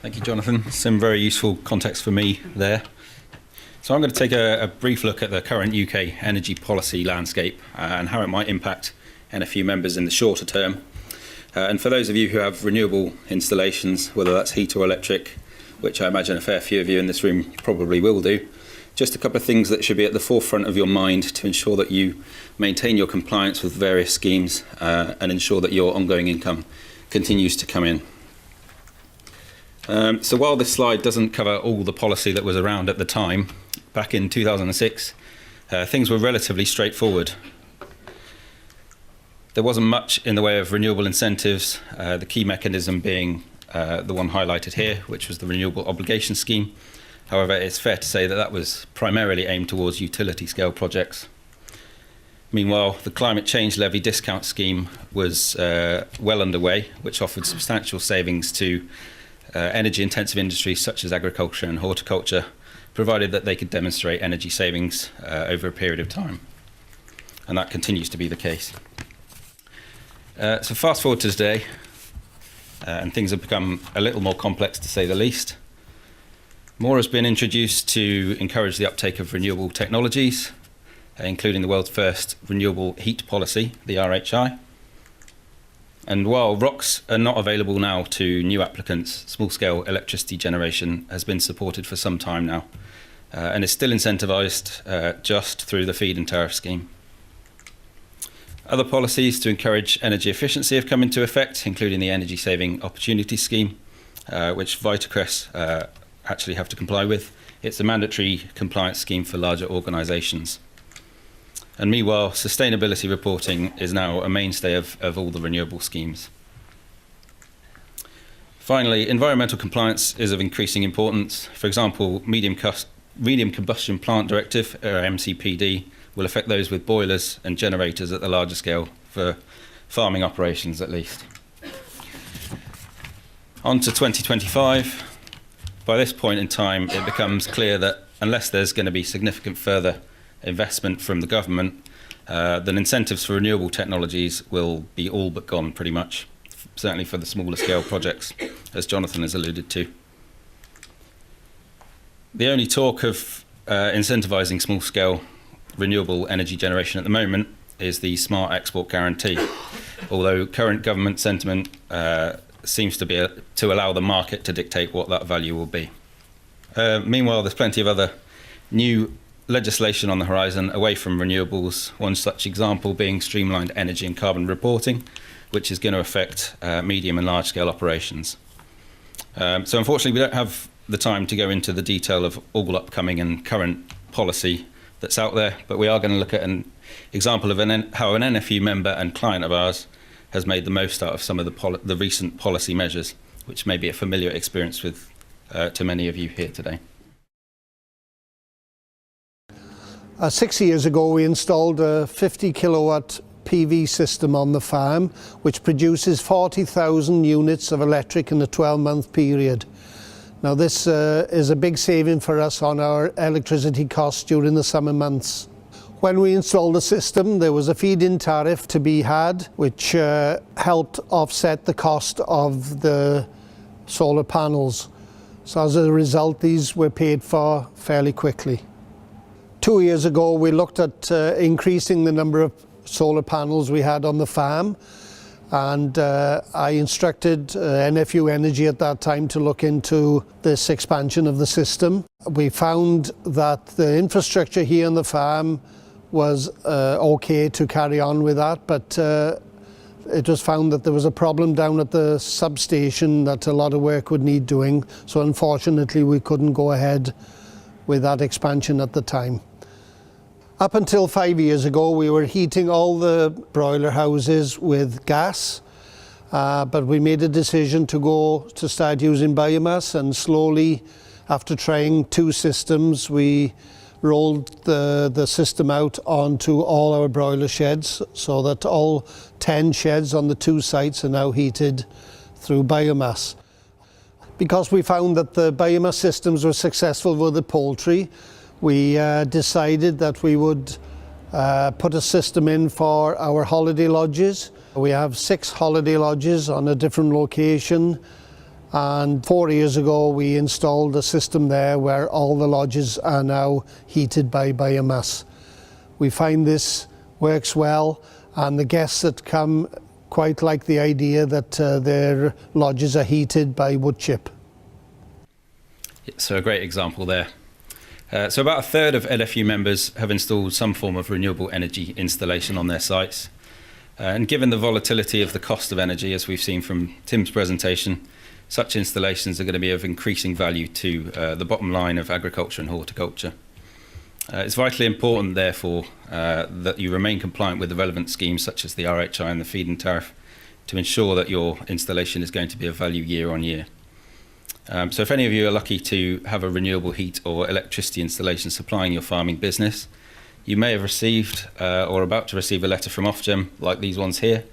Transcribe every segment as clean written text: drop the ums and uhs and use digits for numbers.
Thank you, Jonathan. Some very useful context for me there. So I'm going to take a brief look at the current UK energy policy landscape and how it might impact NFU members in the shorter term. And for those of you who have renewable installations, whether that's heat or electric, which I imagine a fair few of you in this room probably will do, just a couple of things that should be at the forefront of your mind to ensure that you maintain your compliance with various schemes and ensure that your ongoing income continues to come in. So while this slide doesn't cover all the policy that was around at the time, back in 2006, things were relatively straightforward. There wasn't much in the way of renewable incentives, the key mechanism being the one highlighted here, which was the Renewable Obligation Scheme. However, it's fair to say that that was primarily aimed towards utility scale projects. Meanwhile, the Climate Change Levy Discount Scheme was well underway, which offered substantial savings to energy intensive industries such as agriculture and horticulture, provided that they could demonstrate energy savings over a period of time. And that continues to be the case. So fast forward to today, and things have become a little more complex to say the least. More has been introduced to encourage the uptake of renewable technologies, including the world's first renewable heat policy, the RHI. And while ROCs are not available now to new applicants, small-scale electricity generation has been supported for some time now, and is still incentivised just through the feed-in tariff scheme. Other policies to encourage energy efficiency have come into effect, including the Energy Saving Opportunity Scheme, which Vitacres actually have to comply with. It's a mandatory compliance scheme for larger organisations. And meanwhile, sustainability reporting is now a mainstay of all the renewable schemes. Finally, environmental compliance is of increasing importance. For example, Medium Combustion Plant Directive, or MCPD, will affect those with boilers and generators at the larger scale, for farming operations at least. On to 2025. By this point in time, it becomes clear that unless there's going to be significant further investment from the government, then incentives for renewable technologies will be all but gone pretty much, certainly for the smaller scale projects, as Jonathan has alluded to. The only talk of incentivising small scale renewable energy generation at the moment is the Smart Export Guarantee, although current government sentiment seems to be to allow the market to dictate what that value will be. Meanwhile, there's plenty of other new legislation on the horizon away from renewables, one such example being streamlined energy and carbon reporting, which is going to affect medium and large scale operations. So unfortunately, we don't have the time to go into the detail of all upcoming and current policy that's out there, but we are going to look at an example of how an NFU member and client of ours has made the most out of some of the recent policy measures, which may be a familiar experience with to many of you here today. 6 years ago, we installed a 50 kilowatt PV system on the farm, which produces 40,000 units of electric in a 12-month period. Now, this is a big saving for us on our electricity costs during the summer months. When we installed the system, there was a feed-in tariff to be had, which helped offset the cost of the solar panels. So as a result, these were paid for fairly quickly. 2 years ago, we looked at increasing the number of solar panels we had on the farm, and I instructed NFU Energy at that time to look into this expansion of the system. We found that the infrastructure here on the farm was okay to carry on with that, but it was found that there was a problem down at the substation that a lot of work would need doing, so unfortunately we couldn't go ahead with that expansion at the time. Up until 5 years ago, we were heating all the broiler houses with gas, but we made a decision to start using biomass, and slowly, after trying 2 systems, we rolled the system out onto all our broiler sheds, so that all 10 sheds on the 2 sites are now heated through biomass. Because we found that the biomass systems were successful with the poultry, we decided that we would put a system in for our holiday lodges. We have 6 holiday lodges on a different location And 4 years ago we installed a system there where all the lodges are now heated by biomass. We find this works well, and the guests that come quite like the idea that their lodges are heated by wood chip. So a great example there. So about a third of NFU members have installed some form of renewable energy installation on their sites. And given the volatility of the cost of energy, as we've seen from Tim's presentation, such installations are going to be of increasing value to the bottom line of agriculture and horticulture. It's vitally important, therefore, that you remain compliant with the relevant schemes such as the RHI and the feed-in tariff to ensure that your installation is going to be of value year on year. So if any of you are lucky to have a renewable heat or electricity installation supplying your farming business, you may have received or about to receive a letter from Ofgem like these ones here.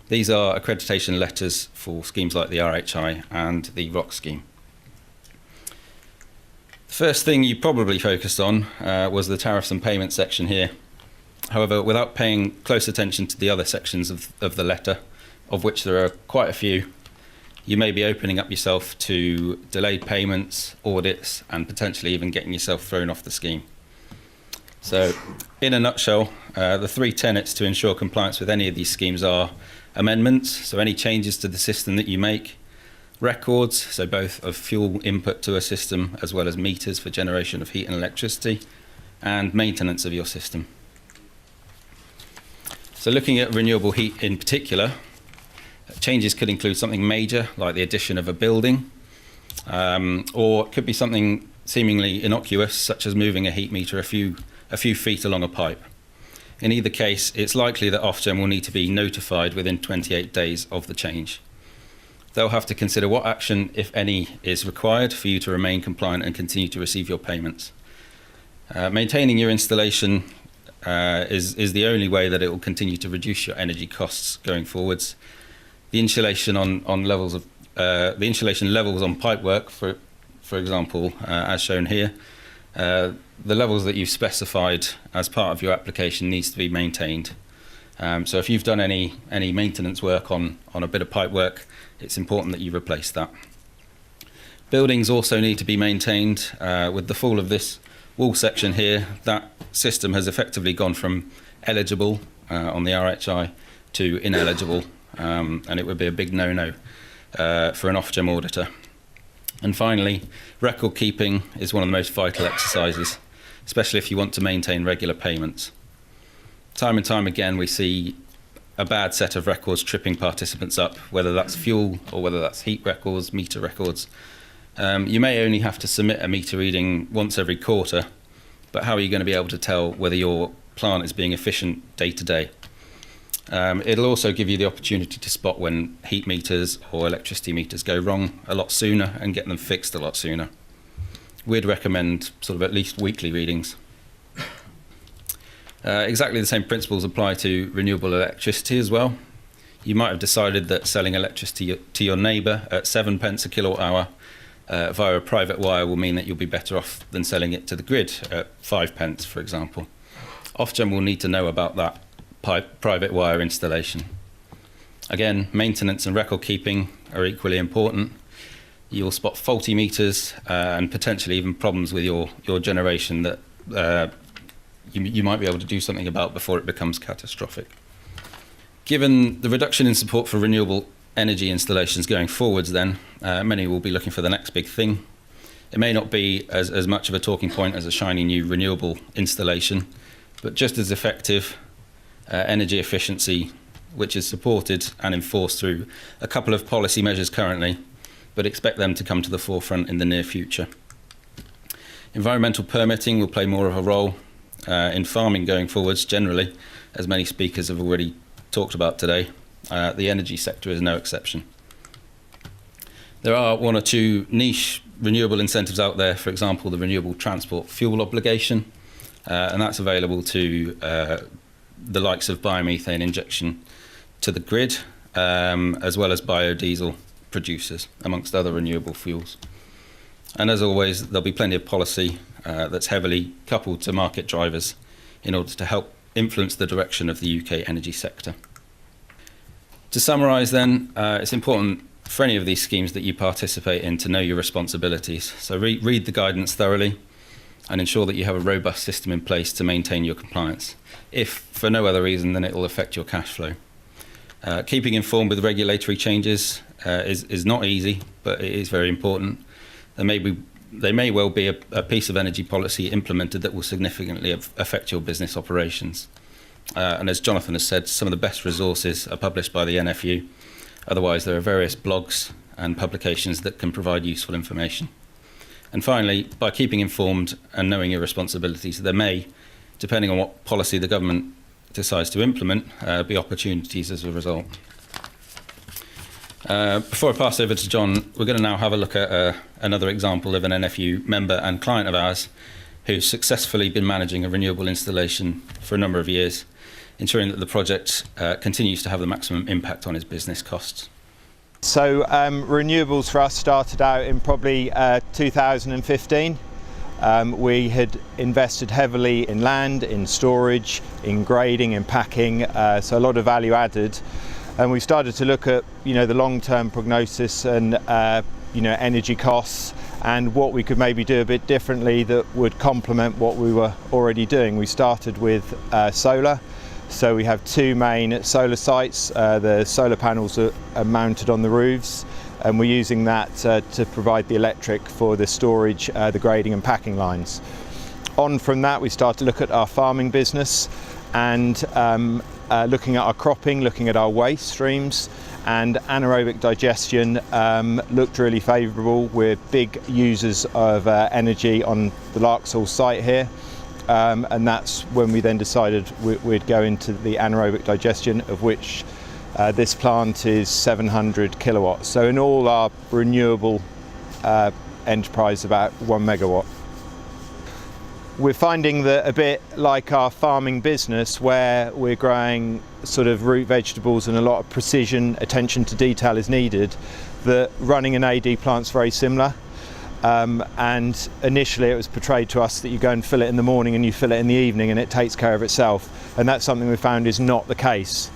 These are accreditation letters for schemes like the RHI and the ROC scheme. The first thing you probably focused on was the tariffs and payment section here. However, without paying close attention to the other sections of the letter, of which there are quite a few, you may be opening up yourself to delayed payments, audits, and potentially even getting yourself thrown off the scheme. So, in a nutshell, the three tenets to ensure compliance with any of these schemes are amendments, so any changes to the system that you make, records, so both of fuel input to a system as well as meters for generation of heat and electricity, and maintenance of your system. So looking at renewable heat in particular, changes could include something major like the addition of a building, or it could be something seemingly innocuous such as moving a heat meter a few feet along a pipe. In either case, it's likely that Ofgem will need to be notified within 28 days of the change. They'll have to consider what action, if any, is required for you to remain compliant and continue to receive your payments. Maintaining your installation is the only way that it will continue to reduce your energy costs going forwards. The insulation levels on pipework, for example, as shown here, the levels that you've specified as part of your application needs to be maintained. So if you've done any maintenance work on a bit of pipework, it's important that you replace that. Buildings also need to be maintained. With the fall of this wall section here, that system has effectively gone from eligible on the RHI to ineligible, and it would be a big no-no for an Ofgem auditor. And finally, record keeping is one of the most vital exercises, especially if you want to maintain regular payments. Time and time again, we see a bad set of records tripping participants up, whether that's fuel or whether that's heat records, meter records. You may only have to submit a meter reading once every quarter, but how are you going to be able to tell whether your plant is being efficient day to day? It'll also give you the opportunity to spot when heat meters or electricity meters go wrong a lot sooner and get them fixed a lot sooner. We'd recommend sort of at least weekly readings. Exactly the same principles apply to renewable electricity as well. You might have decided that selling electricity to your neighbour at 7 pence a kilowatt hour via a private wire will mean that you'll be better off than selling it to the grid at 5 pence, for example. Ofgem will need to know about that private wire installation. Again, maintenance and record keeping are equally important. You'll spot faulty meters and potentially even problems with your generation that you might be able to do something about before it becomes catastrophic. Given the reduction in support for renewable energy installations going forwards then, many will be looking for the next big thing. It may not be as much of a talking point as a shiny new renewable installation, but just as effective energy efficiency, which is supported and enforced through a couple of policy measures currently, but expect them to come to the forefront in the near future. Environmental permitting will play more of a role in farming going forwards generally, as many speakers have already talked about today. The energy sector is no exception. There are one or two niche renewable incentives out there, for example, the renewable transport fuel obligation, and that's available to the likes of biomethane injection to the grid, as well as biodiesel producers, amongst other renewable fuels. And as always, there'll be plenty of policy that's heavily coupled to market drivers in order to help influence the direction of the UK energy sector. To summarise then, it's important for any of these schemes that you participate in to know your responsibilities. So read the guidance thoroughly and ensure that you have a robust system in place to maintain your compliance. If for no other reason, then it will affect your cash flow. Keeping informed with regulatory changes is not easy, but it is very important. There may well be a piece of energy policy implemented that will significantly affect your business operations. And as Jonathan has said, some of the best resources are published by the NFU. Otherwise, there are various blogs and publications that can provide useful information. And finally, by keeping informed and knowing your responsibilities, there may, depending on what policy the government decides to implement, be opportunities as a result. Before I pass over to John, we're going to now have a look at another example of an NFU member and client of ours who's successfully been managing a renewable installation for a number of years, ensuring that the project continues to have the maximum impact on his business costs. So renewables for us started out in probably 2015. We had invested heavily in land, in storage, in grading, in packing, so a lot of value added. And we started to look at, the long-term prognosis and, energy costs and what we could maybe do a bit differently that would complement what we were already doing. We started with solar. So we have two main solar sites. The solar panels are mounted on the roofs, and we're using that to provide the electric for the storage, the grading and packing lines. On from that, we start to look at our farming business and looking at our cropping, looking at our waste streams, and anaerobic digestion looked really favourable. We're big users of energy on the Larksall site here. And that's when we then decided we'd go into the anaerobic digestion, of which this plant is 700 kilowatts. So in all, our renewable enterprise about 1 megawatt. We're finding that a bit like our farming business, where we're growing sort of root vegetables and a lot of precision, attention to detail is needed, that running an AD plant's very similar. And initially it was portrayed to us that you go and fill it in the morning and you fill it in the evening and it takes care of itself, and that's something we found is not the case.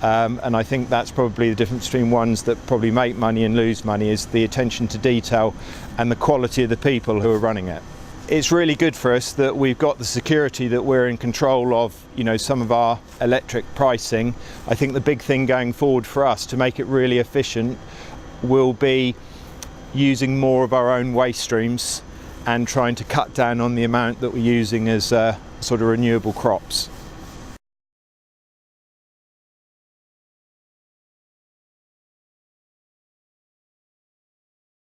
And I think that's probably the difference between ones that probably make money and lose money, is the attention to detail and the quality of the people who are running it. It's really good for us that we've got the security that we're in control of, some of our electric pricing. I think the big thing going forward for us to make it really efficient will be using more of our own waste streams and trying to cut down on the amount that we're using as sort of renewable crops.